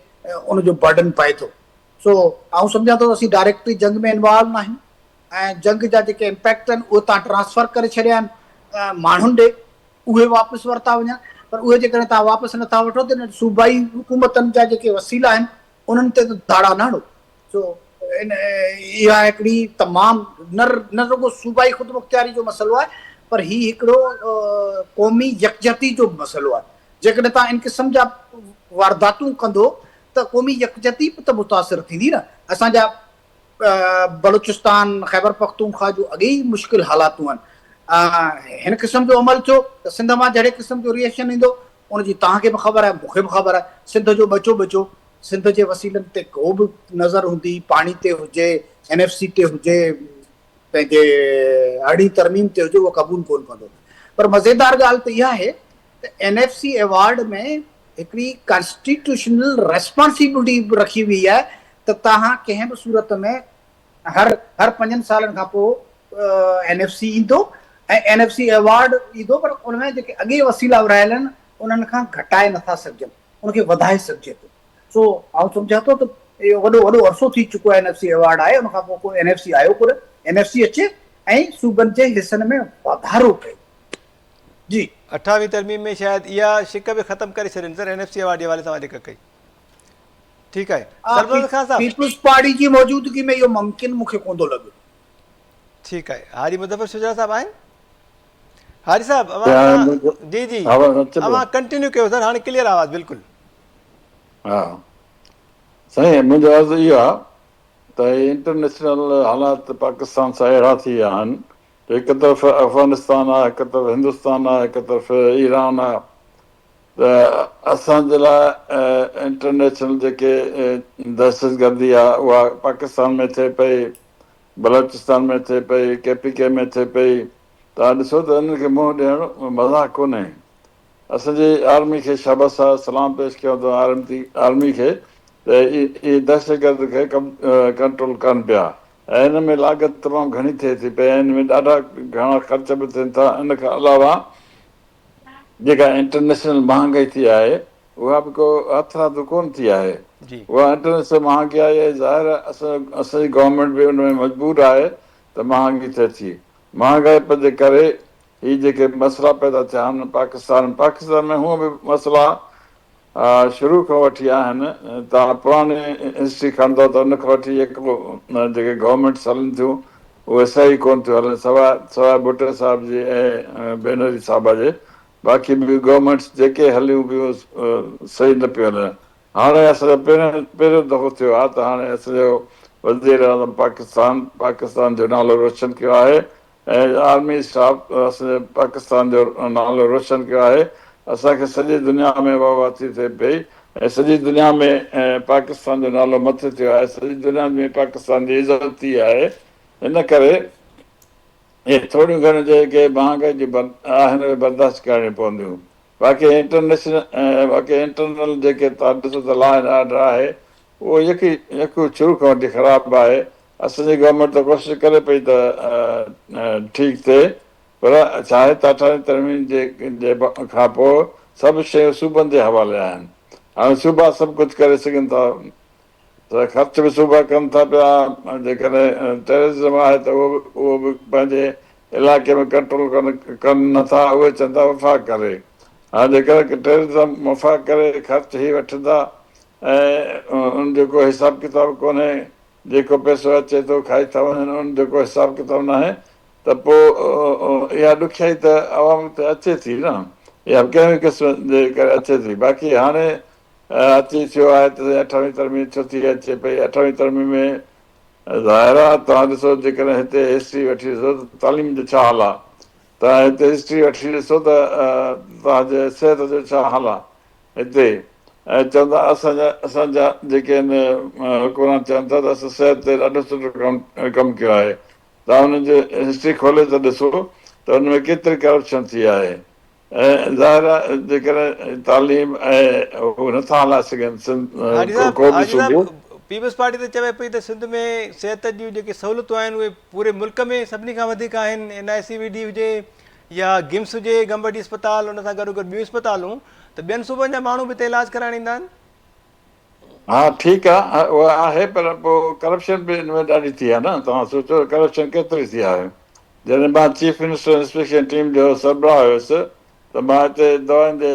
उनजो बर्डन पए थो. सो आउं सम्झां थो असीं डायरेक्टली जंग में इन्वॉल्व न आहियूं ऐं जंग जा जेके इम्पैक्ट आहिनि उहे तव्हां ट्रांसफर करे छॾिया आहिनि माण्हुनि ॾे, उहे वापसि वरिता वञनि. पर उहे जेकॾहिं तव्हां वापसि नथा वठो त सूबाई हुकूमतनि जा जेके वसीला आहिनि उन्हनि ते त धाड़ा न हणो. सो इहा हिकिड़ी तमामु न रुगो सूबाई ख़ुदि मुख़्तियारी जो मसइलो आहे, पर हीउ हिकिड़ो क़ौमी यकजहती जो मसइलो आहे. जेकॾहिं तव्हां इन क़िस्म जा वारदातूं कंदो त क़ौमी यकजहती बि त मुतासिर थींदी न. असांजा बलूचिस्तान ख़ैबर पख्तूनख्वा जो अॻे ई मुश्किल हालातूं आहिनि. हिन क़िस्म जो अमल थियो त सिंध मां जहिड़े क़िस्म जो रिएक्शन ईंदो उनजी तव्हांखे बि ख़बर आहे, मूंखे बि ख़बर आहे. सिंध जो बचो सिंध जे वसीलनि ते को बि नज़र हूंदी, पाणी ते हुजे, NFC ते हुजे, पंहिंजे अड़ी तरमीम ते हुजे, उहो क़बूल कोन कंदो. पर मज़ेदार ॻाल्हि त इहा आहे त NFC अवॉर्ड में हिकिड़ी कॉन्स्टिट्यूशनल रेस्पॉन्सिबिलिटी बि रखी हुई आहे त तव्हां कंहिं बि सूरत में हर 5 सालनि खां पोइ NFC ईंदो ऐं NFC अवॉर्ड ईंदो, पर उनमें जेके अॻे वसीला विरहायल आहिनि उन्हनि खां घटाए नथा सघजनि, उनखे वधाए सघिजे थो. सो आउं सम्झां थो त इहो वॾो अरसो थी चुको आहे NFC अवॉर्ड आहे, उनखां पोइ कोई NFC आयो कोन. NFC अचे ऐं सूबनि जे हिसनि में वाधारो कयो. जी 28वीं तरमीम में शायदि इहा शिक बि ख़तमु करे छॾनि सर NFC अवॉर्ड जे हवाले सां जेका कई. ठीकु आहे सरफराज़ ख़ान साहब. पीपल्स पार्टी जी मौजूदगी में इहो मुमकिन मूंखे कोन थो लॻे. ठीकु आहे. हारी मुज़फ़र शुजा साहब आहिनि. हारी साहब जी जी अवां कंटिन्यू कयो सर, हाणे क्लियर आवाज़ बिल्कुलु. हा साईं, मुंहिंजो अर्ज़ु इहो आहे त इंटरनेशनल हालात पाकिस्तान सां अहिड़ा थी विया आहिनि. हिकु तरफ़ अफ़गानिस्तान आहे, हिकु तरफ़ हिंदुस्तान आहे, हिकु तरफ़ ईरान आहे. त असांजे लाइ इंटरनेशनल जेके दहशतगर्दी आहे उहा पाकिस्तान में थिए पई, बलोचिस्तान में थिए पई, KPK में थिए पई. तव्हां ॾिसो त हिनखे मुंहुं ॾियणु मज़ाक कोन्हे. असांजी आर्मी खे शाबाश आहे, सलाम पेश कयो अथऊं आर्मी खे त इहे दहशतगर्द खे कंट्रोल कनि पिया. ऐं हिन में लागत तमामु घणी थिए थी पई, हिन में ॾाढा घणा ख़र्च बि थियनि था. इन खां अलावा जेका इंटरनेशनल महांगाई थी आहे उहा बि को हथरादू कोन थी आहे. उहा इंटरनेशनल महांगाई ज़ाहिर असांजी गवर्नमेंट बि उन में मजबूर आहे त महांगी थिए थी. महांगाई जे करे ही जेके मसइला पैदा थिया आहिनि पाकिस्तान में हूअं बि मसइला शुरू खां वठी आहिनि. तव्हां पुराणी हिस्ट्री खणंदव त उन खां वठी जेके गवर्नमेंट्स हलनि थियूं उहे सही कोन थियूं हलनि, सवाइ भुट्टो साहिब जी ऐं बेनरी साहिब जे. बाक़ी बि गवर्नमेंट्स जेके हलियूं बि सही न पियूं हलनि. हाणे असांजो पहिरियों दफ़ो थियो आहे त हाणे असांजो वज़ीर आज़म पाकिस्तान जो नालो रोशन कयो आहे ऐं आर्मी स्टाफ असांजे पाकिस्तान जो नालो रोशन कयो आहे. असांखे सॼी दुनिया में वाह थी थिए पई ऐं सॼी दुनिया में पाकिस्तान जो नालो मथे थियो आहे, सॼी दुनिया में पाकिस्तान जी इज़त थी आहे. इन करे इहे थोरियूं घणियूं जेके महांगाई जी आहिनि बर्दाश्त करणियूं पवंदियूं. बाक़ी इंटरनल जेके तव्हां ॾिसो त लॉ एंड ऑर्डर आहे उहो यकु शुरू खां वठी ख़राबु आहे. असांजी गवर्नमेंट त कोशिशि करे पई त ठीकु थिए, पर छा आहे त 28 तरमीम जे खां पोइ सभु शयूं सूबनि जे हवाले आहिनि. हाणे सूबा सभु कुझु करे सघनि था, त ख़र्च बि सूबा कनि था पिया. जेकॾहिं टेररिज़म आहे त उहो बि पंहिंजे इलाइक़े में कंट्रोल कनि नथा, उहे चवनि था वफ़ाक़ करे. हाणे जेकॾहिं टेररिज़म वफ़ाक़ करे ख़र्च ई वठंदा ऐं उनजो को हिसाबु किताबु कोन्हे, जेको पैसो अचे थो खाई था वञनि, उनजो को हिसाबु किताबु न आहे, त पोइ इहा ॾुखियाई त आवाम ते अचे थी न. इहा कंहिं बि क़िस्म जे करे अचे थी. बाक़ी हाणे अची थियो आहे त 28वीं तरमीम छो थी अचे पई. 28वीं तरमीम में ज़ाहिर आहे तव्हां ॾिसो जेकॾहिं हिते हिस्ट्री वठी ॾिसो त तालीम जो छा हाल आहे. तव्हां हिते हिस्ट्री वठी ॾिसो त तव्हांजे सिहत जो छा हाल आहे हिते. ऐं चवंदा असांजा जेके आहिनि हुकूमत चवनि था त असां सिहत ते ॾाढो सुठो कमु कयो आहे. तव्हां हुननि जो हिस्ट्री खोले त ॾिसो त हुन में केतिरी करप्शन थी आहे. ऐं ज़ाहिर आहे जेकॾहिं तालीम ऐं हू नथा हलाए सघनि को बि सूबो. पीपल्स पार्टी त चवे पई त सिंध में सिहत जूं जेके सहूलियतूं आहिनि उहे पूरे मुल्क में सभिनी खां वधीक आहिनि. NICVD हुजे या गिम्स हुजे गंबडी अस्पताल उन सां गॾो गॾु ॿियूं अस्पतालूं त ॿियनि सूबनि जा माण्हू बि हिते इलाज कराइण ईंदा आहिनि? हाँ ठीकु आहे उहा आहे, पर पोइ करप्शन बि हिन में ॾाढी थी आहे न। तव्हां सोचो करप्शन केतिरी थी आहे। जॾहिं मां चीफ मिनिस्टर इंस्पेक्शन टीम जो सरबराह हुयुसि त मां हिते दवाउनि जे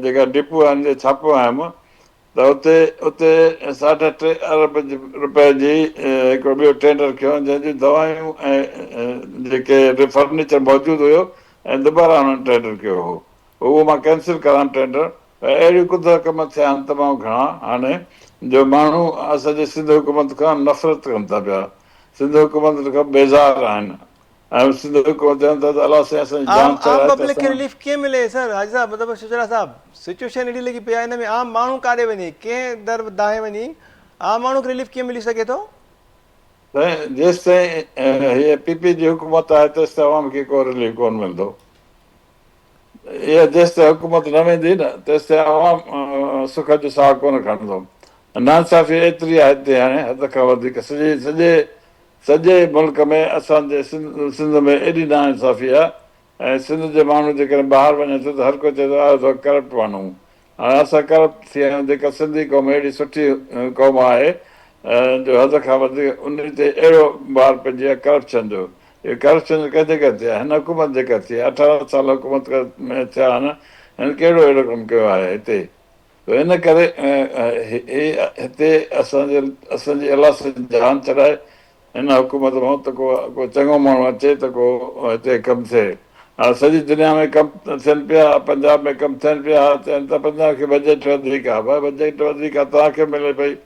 जेका डिपू आहिनि छापो आयुमि त उते 3.5 अरब रुपए जी हिकिड़ो ॿियो टेंडर कयो जंहिंजी दवायूं ऐं जेके फर्नीचर मौजूदु हुयो ऐं दुबारा हुननि टेंडर कयो हो, उहो मां कैंसिल करां टेंडर। अहिड़ियूं कुदर कम थिया आहिनि तमामु घणा हाणे, जो माण्हू असांजे सिंध हुकूमत खां नफ़रत कनि था पिया, सिंध हुकूमत खां बेज़ार आहिनि ऐं सिंध हुकूमत चवनि था त अलाह साईं असांजी जान आम चढ़ाए त पब्लिक खे असां। रिलीफ कीअं मिले सर? हाजी साहब मतिलबु शुजरा साहब सिचुएशन एॾी लॻी पई आहे हिन में, आम माण्हू काॾे वञे, कंहिं दर दाहे वञी, आम माण्हू खे रिलीफ कीअं मिली सघे थो? जेसि ताईं हीअ पीपी जी हुकूमत आहे तेसि ताईं अवाम खे को रिलीफ कोन मिलंदो। इहा जेसि ताईं हुकूमत न वेंदी न तेसि ताईं अवाम सुख जो साह कोन खणंदो। नाइंसाफ़ी एतिरी आहे हिते हाणे हद खां वधीक, सॼे मुल्क में असांजे सिंध में एॾी नाइंसाफ़ी आहे। ऐं सिंध जे माण्हू जेकॾहिं ॿाहिरि वञे थो त हर को चए थो आहे करप्ट माण्हू। हाणे असां करप्ट थी विया आहियूं। जेका सिंधी क़ौम एॾी सुठी क़ौम आहे जो हद खां वधीक उन ते अहिड़ो ॿार पइजी आहे करप्शन जो। इहो करप्शन कंहिंजे करे थिया? हिन हुकूमत जे करे थिया। 18 साल हुकूमत में थिया आहिनि, हिन कहिड़ो अहिड़ो कमु कयो आहे हिते? इन करे हिते असांजी अलाह साईं जान चढ़ाए हिन हुकूमत मां त को चङो माण्हू अचे त को हिते कमु थिए। हाणे सॼी दुनिया में कमु थियनि पिया, पंजाब में कमु थियनि पिया, चवनि था पंजाब खे बजट वधीक आहे। भाई बजट वधीक आहे तव्हांखे मिले पई,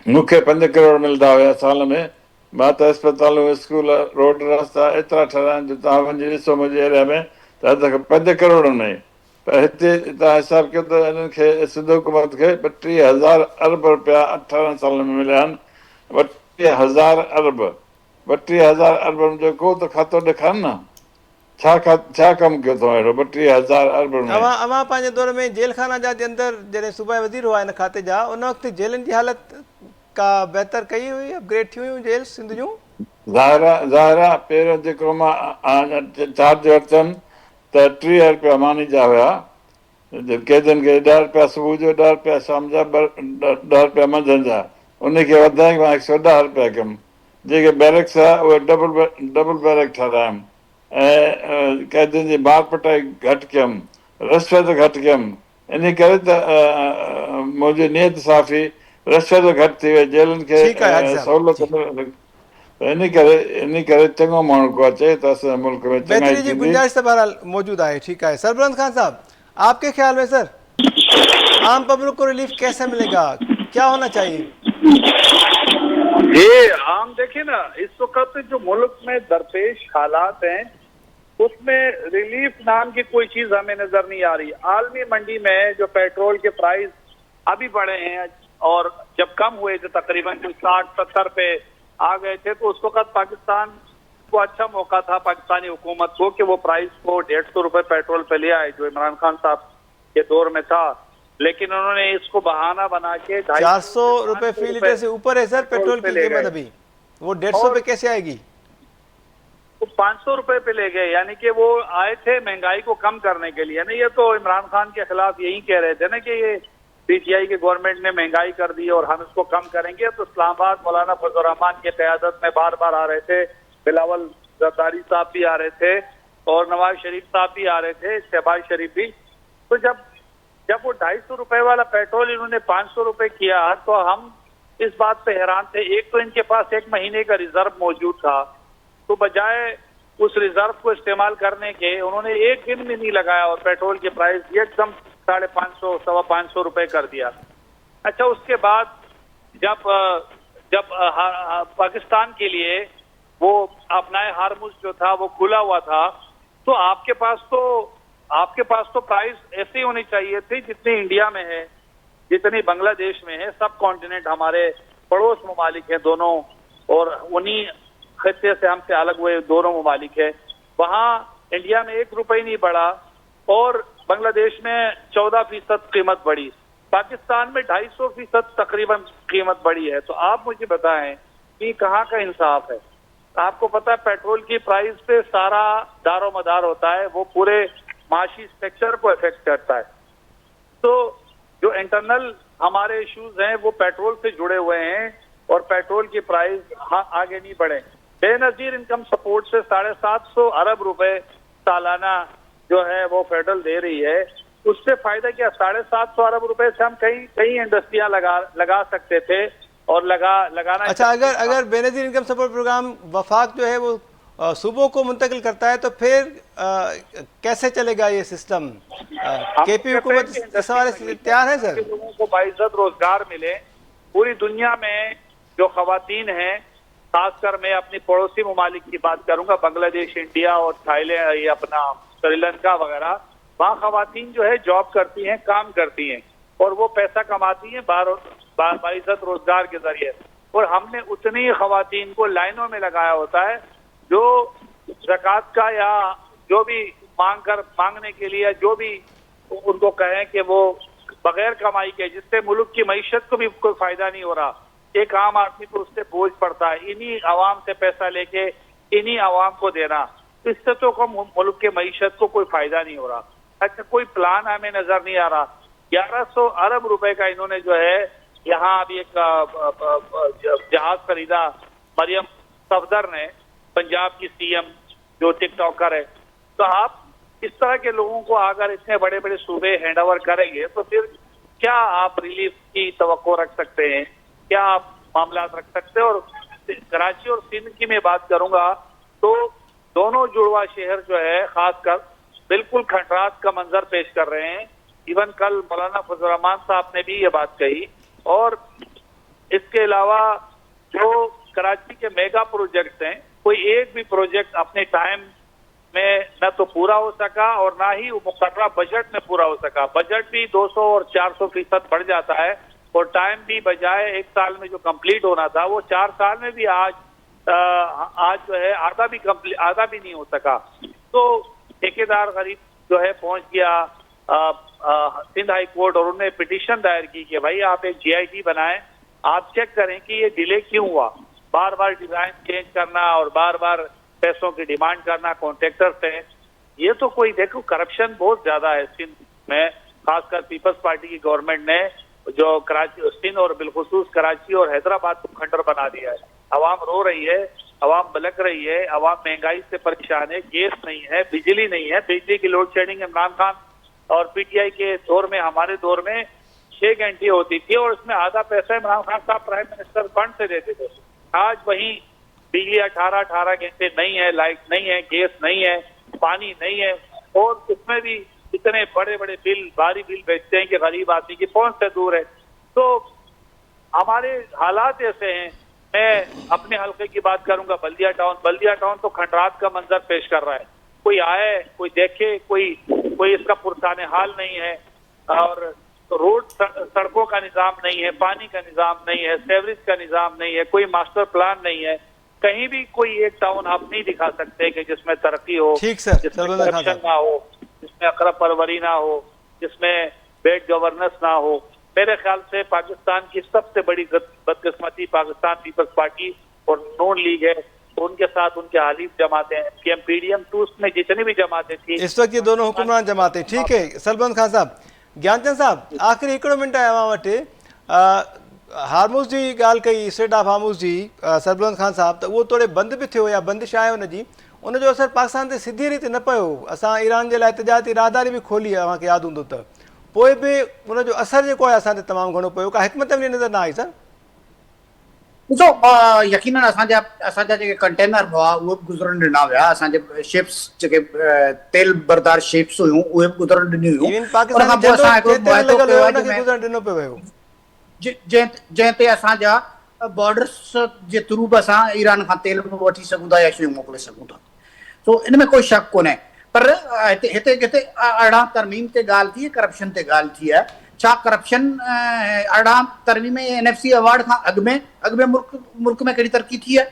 मूंखे 5 करोड़ मिलंदा हुया साल में। मां त अस्पतालूं स्कूल रोड रस्ता एतिरा ठाहिराया आहिनि जो तव्हां वञी ॾिसो मुंहिंजे एरिया में त 5 करोड़ में। पर हिते तव्हां हिसाबु कयो त हिननि खे सिंध हुकूमत खे 32,000 अरब रुपया 18 साल में मिलिया आहिनि। 32,000 अरब, 32,000 अरब जो को त खातो ॾेखार न, छा कमु कयो अथव अहिड़ो 32,000 अरब में? अवां पंहिंजे दौर में जेल खाना जा जे अंदरि जॾहिं सूबाई वज़ीर हुआ हिन खाते जा, उन वक़्तु जेलनि जी हालत का बहितर कई हुई, अपग्रेड थी हुयूं जेल सिंध जूं? ज़ाहिरा पहिरियों जेको मां चार्ज वरितमि त 30 रुपया मानी जा हुया कैदियुनि खे, 10 रुपया सुबुह जो, 10 रुपया शाम जा, 10 रुपया मंझंदि जा। उनखे वधाए मां 110 रुपया कयुमि। जेके बैरक्स आहे उहे डबल बैरक ठारायमि ऐं कैदियुनि जी मार पिटाई घटि कयमि, रिश्वत घटि कयमि। इन करे त मुंहिंजी नियत साफ़ी, रिश्वत घटि थी वई, जेलनि खे ठीकु आहे हाजी साहब, सहूलियत। इन करे चङो माण्हू को अचे त असांजे मुल्क में चङाई बेहतरी जी थींदी। गुंजाइश तो बहरहाल मौजूद है। ठीक है सरबरंद खान साहब, आपके ख्याल में सर आम पब्लिक को रिलीफ कैसे मिलेगा, क्या होना चाहिए? ये आम देखिए ना, इस वक्त जो मुल्क में दरपेश हालात हैं उसमें रिलीफ नाम की कोई चीज हमें नजर नहीं आ रही। आलमी मंडी में जो पेट्रोल के प्राइस अभी बढ़े हैं और जब कम हुए थे तकरीबन 60-70 पे आ गए थे, तो उस वक्त पाकिस्तान को अच्छा मौका था पाकिस्तानी हुकूमत को कि वो प्राइस को 150 रुपए पेट्रोल पे ले आए जो इमरान खान साहब के दौर में था। लेकिन उन्होंने इसको बहाना बना के 400 रुपए फी लीटर से ऊपर है सर पेट्रोल की कीमत अभी, वो 150 पे कैसे आएगी? तो 500 रुपए पे ले गए, यानी कि वो आए थे महंगाई को कम करने के लिए। ना ये तो इमरान खान के खिलाफ यही कह रहे थे ना कि ये पीटीआई की गवर्नमेंट ने महंगाई कर दी और हम इसको कम करेंगे। तो इस्लामाबाद मौलाना फजल रहमान की क़यादत में बार बार आ रहे थे, बिलावल जरदारी साहब भी आ रहे थे और नवाज शरीफ साहब भी आ रहे थे, शहबाज शरीफ भी। तो जब वो 250 रुपए वाला पेट्रोल इन्होंने 500 रुपए किया तो हम इस बात पे हैरान थे। एक तो इनके पास 1 महीने का रिजर्व मौजूद था, तो बजाय उस रिजर्व को इस्तेमाल करने के उन्होंने 1 दिन भी नहीं लगाया और पेट्रोल की प्राइस एकदम 550 सवा 500 रुपए कर दिया। अच्छा, उसके बाद जब पाकिस्तान के लिए वो अपनाए हारमुज जो था वो खुला हुआ था, तो आपके पास तो प्राइस ऐसी होनी चाहिए थी जितनी इंडिया में है, जितनी बांग्लादेश में है। सब कॉन्टिनेंट हमारे पड़ोस ममालिक हैं दोनों, और उन्हीं खत्ते से हमसे अलग हुए दोनों ममालिक है। वहाँ इंडिया में 1 रुपये नहीं बढ़ा और बांग्लादेश में 14% कीमत बढ़ी, पाकिस्तान में 250% तकरीबन कीमत बढ़ी है। तो आप मुझे बताएं कि कहाँ का इंसाफ है? آپ کو پتا ہے پیٹرول کی پرائز پہ سارا دار و مدار ہوتا ہے, وہ پورے معاشی سیکٹر کو افیکٹ کرتا ہے. تو جو انٹرنل ہمارے ایشوز ہیں وہ پیٹرول سے جڑے ہوئے ہیں, اور پیٹرول کی پرائز آگے نہیں بڑھے. بے نظیر انکم سپورٹ سے 750 ارب روپے سالانہ جو ہے وہ فیڈرل دے رہی ہے. اس سے فائدہ کیا, 750 ارب روپے سے ہم کئی انڈسٹریاں لگا سکتے تھے اور لگانا. اچھا, اگر بے نظیر انکم سپورٹ پروگرام وفاق جو ہے وہ صوبوں کو منتقل کرتا ہے تو پھر کیسے چلے گا یہ سسٹم؟ کے پی حکومت اس حوالے سے تیار ہے سر؟ لوگوں کو باعزت روزگار ملے. پوری دنیا میں جو خواتین ہیں, خاص کر میں اپنی پڑوسی ممالک کی بات کروں گا, بنگلہ دیش, انڈیا اور تھائی لینڈ, یہ اپنا سری لنکا وغیرہ, وہاں خواتین جو ہے جاب کرتی ہیں, کام کرتی ہیں, اور وہ پیسہ کماتی ہیں باعزت روزگار کے ذریعے. اور ہم نے اتنی خواتین کو لائنوں میں لگایا ہوتا ہے جو زکوٰۃ کا یا جو بھی مانگنے کے لیے جو بھی ان کو کہیں کہ وہ بغیر کمائی کے, جس سے ملک کی معیشت کو بھی کوئی فائدہ نہیں ہو رہا, ایک عام آدمی کو اس سے بوجھ پڑتا ہے, انہی عوام سے پیسہ لے کے انہی عوام کو دینا, اس سے تو ملک کے معیشت کو کوئی فائدہ نہیں ہو رہا. اچھا, کوئی پلان ہمیں نظر نہیں آ رہا. 1100 ارب روپے کا انہوں نے جو ہے یہاں ابھی ایک جہاز خریدا مریم صفدر نے, پنجاب کی سی ایم جو ٹک ٹاکر ہے. تو آپ اس طرح کے لوگوں کو اگر اتنے بڑے بڑے صوبے ہینڈ اوور کریں گے تو پھر کیا آپ ریلیف کی توقع رکھ سکتے ہیں, کیا آپ معاملات رکھ سکتے ہیں؟ اور کراچی اور سندھ کی میں بات کروں گا تو دونوں جڑواں شہر جو ہے خاص کر بالکل کھنڈرات کا منظر پیش کر رہے ہیں. ایون کل مولانا فضل الرحمان صاحب نے بھی یہ بات کہی. اور اس کے علاوہ جو کراچی کے میگا پروجیکٹس ہیں, کوئی ایک بھی پروجیکٹ اپنے ٹائم میں نہ تو پورا ہو سکا اور نہ ہی وہ مقررہ بجٹ میں پورا ہو سکا. بجٹ بھی 200 اور 400% بڑھ جاتا ہے, اور ٹائم بھی بجائے 1 سال میں جو کمپلیٹ ہونا تھا وہ 4 سال میں بھی آج جو ہے آدھا بھی نہیں ہو سکا. تو ٹھیکیدار غریب جو ہے پہنچ گیا سندھ ہائی کورٹ, اور انہوں نے پٹیشن دائر کی کہ بھائی آپ ایک جی آئی ٹی بنائیں, آپ چیک کریں کہ یہ ڈیلے کیوں ہوا. بار بار ڈیزائن چینج کرنا اور بار بار پیسوں کی ڈیمانڈ کرنا کانٹریکٹر سے, یہ تو کوئی دیکھو کرپشن بہت زیادہ ہے سندھ میں. خاص کر پیپلز پارٹی کی گورنمنٹ نے جو کراچی, سندھ اور بالخصوص کراچی اور حیدرآباد کو کھنڈر بنا دیا ہے. عوام رو رہی ہے, عوام بلک رہی ہے, عوام مہنگائی سے پریشان ہے, گیس نہیں ہے, بجلی نہیں ہے. بجلی کی لوڈ شیڈنگ عمران خان اور پی ٹی آئی کے دور میں, ہمارے دور میں 6 گھنٹے ہوتی تھی, اور اس میں آدھا پیسہ عمران خان صاحب پرائم منسٹر فنڈ سے دیتے تھے. آج وہیں بجلی 18 گھنٹے نہیں ہے, لائٹ نہیں ہے, گیس نہیں ہے, پانی نہیں ہے, اور اس میں بھی اتنے بڑے بڑے بل, بھاری بل بیچتے ہیں کہ غریب آدمی کی پہنچ سے دور ہے. تو ہمارے حالات ایسے ہیں. میں اپنے حلقے کی بات کروں گا, بلدیہ ٹاؤن تو کھنڈرات کا منظر پیش کر رہا ہے. کوئی آئے, کوئی دیکھے, کوئی اس کا پرسان حال نہیں ہے. اور روڈ سڑکوں کا نظام نہیں ہے, پانی کا نظام نہیں ہے, سیوریج کا نظام نہیں ہے, کوئی ماسٹر پلان نہیں ہے. کہیں بھی کوئی ایک ٹاؤن آپ نہیں دکھا سکتے کہ جس میں ترقی ہو, جس میں کرپشن نہ ہو, جس میں اقرب پروری نہ ہو, جس میں بیڈ گورننس نہ ہو. میرے خیال سے پاکستان کی سب سے بڑی بدقسمتی پاکستان پیپلز پارٹی اور نون لیگ ہے. ان کے ساتھ ان کے حلیف جماعتیں P M P D M 2 میں جتنی بھی جماعتیں تھیں اس وقت یہ دونوں حکمران جماعتیں. ٹھیک ہے سلبند خان صاحب, گیان چند صاحب, آخری 1 منٹ ہے وہاں وٹے ہارموز جی ॻाल्हि कई, स्ट्रेट ऑफ हार्मूज़ जी सरबलंद खान साहब, त उहो थोरे बंदि बि थियो या बंदिश आहे हुनजी, उनजो असरु पाकिस्तान ते सिधी रीति न पियो. असां ईरान जे लाइ तिजारती राहदारी बि खोली आहे, तव्हांखे यादि हूंदो त, पोइ बि उनजो असरु जेको आहे असां ते तमामु घणो पियो. का हिकमत अमली नज़र न आई सर? ॾिसो, यकीनन असांजा जेके कंटेनर हुआ उहे बि गुज़रण ॾिना विया. असांजे शिप्स जेके तेल बरदार शिप्स हुयूं उहे बि गुज़रण ॾिनियूं हुयूं. इवन पाकिस्तान गुज़रण ॾिनो पियो वियो जंहिं ते असांजा बॉर्डर्स जे थ्रू बि असां ईरान खां तेल बि वठी सघूं था या शयूं मोकिले सघूं था. सो इन में कोई शक कोन्हे. पर हिते 18 तरमीम ते ॻाल्हि थी, करप्शन ते ॻाल्हि थी आहे. छा करप्शन 18 तरमीम NFC अवार्ड खां अॻु में मुल्क में कहिड़ी तरक़ी थी आहे?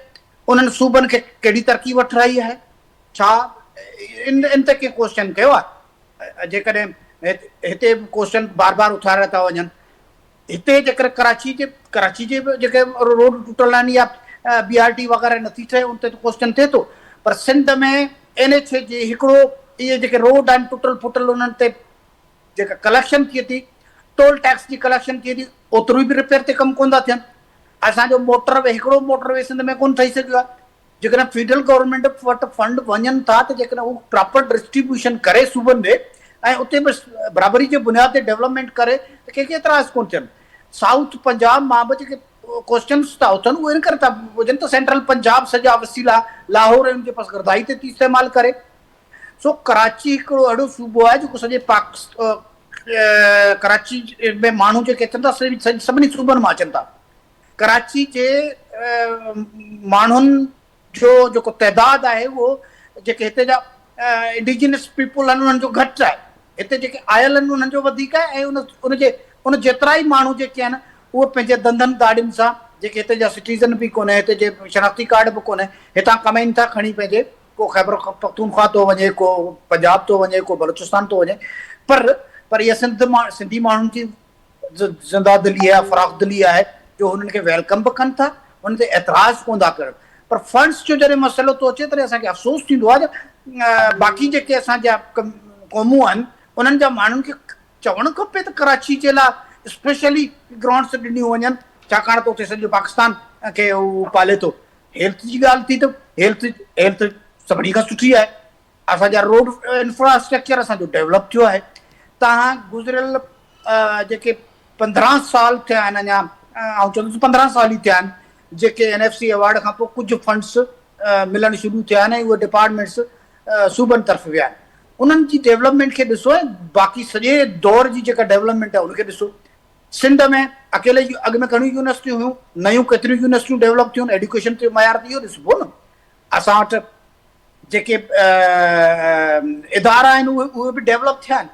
उन्हनि सूबनि खे कहिड़ी तरक़ी वठाई आहे? छा इन ते के क्वेश्चन कयो आहे? जेकॾहिं हिते क्वेश्चन बार बार उथारिया था वञनि, हिते जेकर कराची जे जेके रोड टुटल आहिनि या BRT वग़ैरह नथी ठहे, उन ते क्वेश्चन थिए थो। पर सिंध में NH जे हिकिड़ो इहे जेके रोड आहिनि टुटल फुटल, उन्हनि ते जेका कलेक्शन थिए थी, टोल टैक्स जी कलेक्शन थिए थी, ओतिरो बि रिपेयर ते कमु कोन था थियनि। असांजो मोटरवे, हिकिड़ो मोटरवे सिंध में कोन ठही सघियो आहे। जेकॾहिं फेडरल गवर्नमेंट वटि फंड वञनि था त जेकॾहिं उहो प्रॉपर डिस्ट्रीब्यूशन करे सूबनि में ऐं उते बि बराबरी जे बुनियाद ते डेवलपमेंट करे त कंहिंखे एतिराज़ कोन थियनि। साउथ पंजाब मां बि जेके क्वेश्चन्स था उथनि उहे इन करे था हुजनि त सेंट्रल पंजाब सॼा वसीला लाहौर ऐं उनजे पास गर्दाई ते थी इस्तेमालु करे। सो कराची हिकिड़ो अहिड़ो सूबो आहे जेको सॼे कराची में माण्हू जेके अचनि था सभिनी सूबनि मां अचनि था। कराची जे माण्हुनि जो जेको तइदादु आहे उहो जेके हिते जा इंडिजिनस पीपुल आहिनि उन्हनि जो घटि आहे, हिते जेके आयल आहिनि उन्हनि जो वधीक आहे। ऐं उन जेतिरा ई माण्हू जेके आहिनि उहे पंहिंजे धंधनि दाड़ियुनि सां, जेके हिते जा सिटीज़न बि कोन्हे, हिते जे शनाख़्ती कार्ड बि कोन्हे, हितां कमाइनि था खणी पंहिंजे, को ख़ैबर पख्तूनख्वा थो वञे, को पंजाब थो वञे, को बलूचिस्तान थो वञे। पर इहा सिंधी माण्हुनि जी ज़िंदा दिली आहे, फ़राख़ दिली आहे, जो हुननि खे वेलकम बि कनि था, हुन ते एतिराज़ कोन था करनि। पर फंड्स जो जॾहिं मसइलो थो अचे तॾहिं असांखे अफ़सोस थींदो आहे त बाक़ी जेके असांजा क़ौमूं आहिनि उन्हनि जा माण्हुनि खे चवणु खपे त कराची जे लाइ स्पेशली ग्राउंड्स ॾिनियूं वञनि, छाकाणि त उते सॼो पाकिस्तान खे उहो पाले थो। हेल्थ जी ॻाल्हि थी त हेल्थ सभिनी खां सुठी आहे। असांजा रोड इंफ्रास्ट्रक्चर असांजो डेवलप थियो आहे। तव्हां गुज़िरियल जेके 15 साल थिया आहिनि, अञा ऐं चवंदुसि 15 साल ई थिया आहिनि जेके NFC अवार्ड खां पोइ कुझु फंड्स मिलणु शुरू थिया आहिनि ऐं उहे डिपार्टमेंट्स सूबनि तरफ़ विया आहिनि। उन्हनि जी डेवलपमेंट खे ॾिसो ऐं बाक़ी सॼे दौर जी जेका डेवलपमेंट आहे उनखे ॾिसो। सिंध में अकेले अॻु में घणियूं यूनिवर्सिटियूं हुयूं, नयूं केतिरियूं यूनिवर्सिटियूं डेवलप थियूं, एजुकेशन ते मयार इहो ॾिसबो न। असां वटि जेके इदारा आहिनि उहे बि डेवलप थिया आहिनि,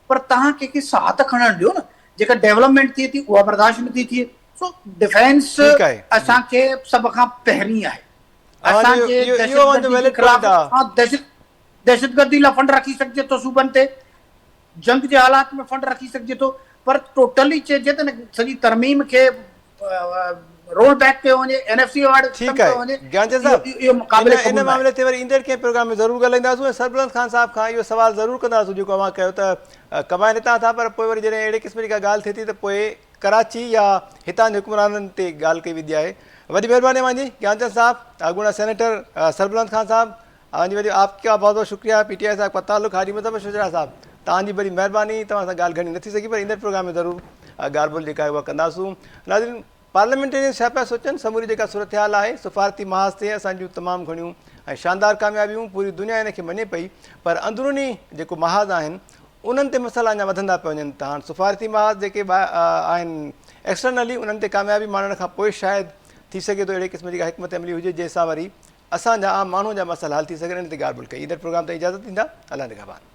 पर तव्हां कंहिंखे साह त खणणु ॾियो न। जेका डेवलपमेंट थिए थी उहा बर्दाश्त नथी थिए। सो डिफेंस असांखे सभ खां पहिरीं आहे। असांजे दहशतगर्दी लाइ फंड रखी सघिजे थो सूबनि ते, जंग जे हालात में फंड रखी सघिजे थो, पर टोटली चइजे त न सॼी तरमीम खे रोल बैक कयो वञे, NFC अवार्ड ठीकु आहे। ज्ञानचंद साहिबु, इन मामले ते वरी ईंदड़ कंहिं प्रोग्राम में ज़रूरु ॻाल्हाईंदासीं। सरबलंद ख़ान साहिब खां इहो सवाल ज़रूरु कंदासीं जेको अव्हां कयो त कमाइनि हितां था, पर पोइ वरी जॾहिं अहिड़े क़िस्म जी का ॻाल्हि थिए थी त पोइ कराची या हितां जे हुकुमराननि ते ॻाल्हि कई वेंदी आहे। वॾी महिरबानी मुंहिंजी ज्ञानचंद साहिबु, अॻूणा सेनेटर सरबलंद ख़ान साहिबु, तव्हांजी वॾी आपका बहुत बहुत शुक्रिया। PTI साहिब का ताल्लुक़ हाजी मुज़फ़र शुजरा साहिबु, तव्हांजी बड़ी महिरबानी। तव्हां सां ॻाल्हि घणी नथी सघी, पर ईंदड़ प्रोग्राम में ज़रूरु ॻाल्हि ॿोल जेका आहे उहा कंदासूं। नाज़रीन, पार्लियामेंटेरियन छा पिया सोचनि, समूरी जेका सूरत हाल आहे सफ़ारती महाज़ ते असांजूं तमामु घणियूं ऐं शानदार कामयाबियूं, पूरी दुनिया इन खे मञे पई, पर अंदरूनी जेको महाज़ आहिनि उन्हनि ते मसइला अञा वधंदा पिया वञनि। त हाणे सफ़ारती महाज़ जेके आहिनि एक्सटर्नली उन्हनि ते कामयाबी माणण खां पोइ शायदि थी सघे थो अहिड़े क़िस्म जी का हिकमत अमली हुजे जंहिंसां वरी असांजा आम माण्हू जा मसइला हल थी सघनि। इन ते ॻाल्हि ॿोल कई। ईंदड़ प्रोग्राम ते इजाज़त ॾींदा। अलाह निगहबान।